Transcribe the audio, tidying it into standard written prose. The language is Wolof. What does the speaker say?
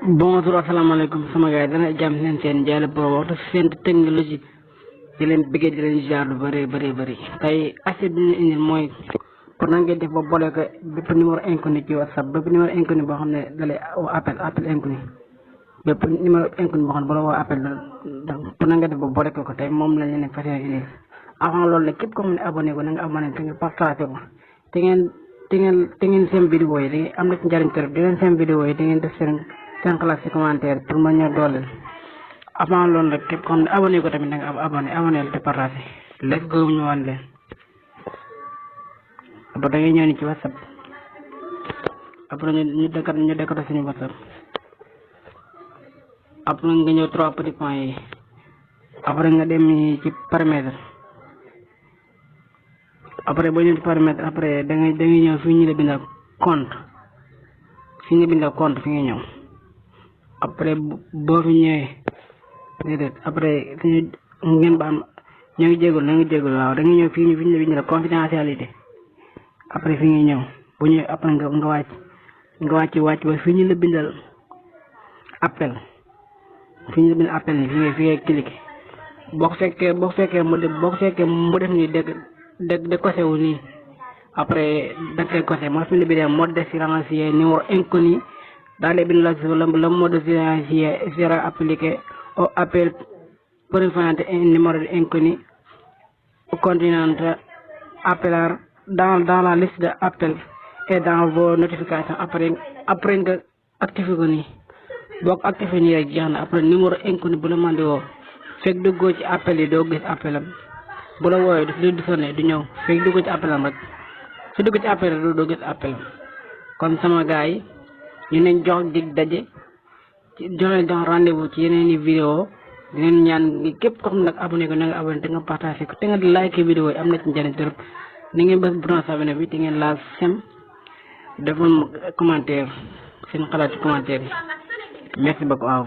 Bonjour, asalaamaaleykum sama gars yi dana jàmm seen Ndiaye Pro waxtu seen technologie di leen bëggee di leen jaar lu bëri tey assiette bi ñu indil mooy pour nan ngeen def ba boole ko bépp numéro inconnu ci WhatsApp bépp numéro inconnu boo xam ne dalay woo appel inconnu bépp numéro inconnu boo xam ne bu la woo appel pour nan ngeen def ba boole ko tey moom lañ leen fas yéene indil avant loolu nag képp comme ne abonné ko na nga abonné te nga partagé ko te ngeen seen vidéo yi da am na ci njariñ trop di leen seen vidéo yi da ngeen def seen classe ci commentaire pour ma ñëw dooleel avant loolu nag képp xam ne abonné ko tamit da nga abonné te partagé let's go ñu wan leen après da ngay ñëw ni ci WhatsApp après ñu décoder suñu WhatsApp après nga ñëw 3 petits points yi après nga dem ci paramètre après boo ñëw ci paramètre après da ngay ñëw fii ñu la bindal compte fi nga bindal compte fi nga ñëw après boo fi ñëwee déedéet après ngeen ba am ñoo ngi jégalu waaw da nga ñëw fii fi ñu la bindal confidentialité après fi nga ñëw bu ñëwee après nga wàcc ba fi ñu la bindal appel fi ñu la bindal appel ni fi ngay cliquer boo ko fekkee mu def ni de côté wu nii après da koy côté moo fi ñu la bindal mode de silencieux numéro inconnu dans les bind le mode de silencieux sera appliqué au appel prévenant un numéro inconnu continuant appeler dans la liste d'appels et dans vos notifications après nga activé ko nii boo ko activé nii rek jeex na après numéro inconnu bu la mën di woo fekk duggoo ci appel yi doo gis appelam bu la wooyee daf lay du sonné du ñëw fekk duggoo ci appelam rek su dugg ci appel rek doo gis appelam kon sama gars yi ñu leen jox dig daje jox rendez-vous ci yeneen i vidéo di leen ñaan képp ko xam nag abonné ko na nga abonné te nga partagé ko te nga like vidéo yi am na ci njëriñ trop ni ngeen bës bouton s'abonner bi te ngeen laal sem defal commentaire seen xalaat ci commentaire yi merci beaucoup à vous.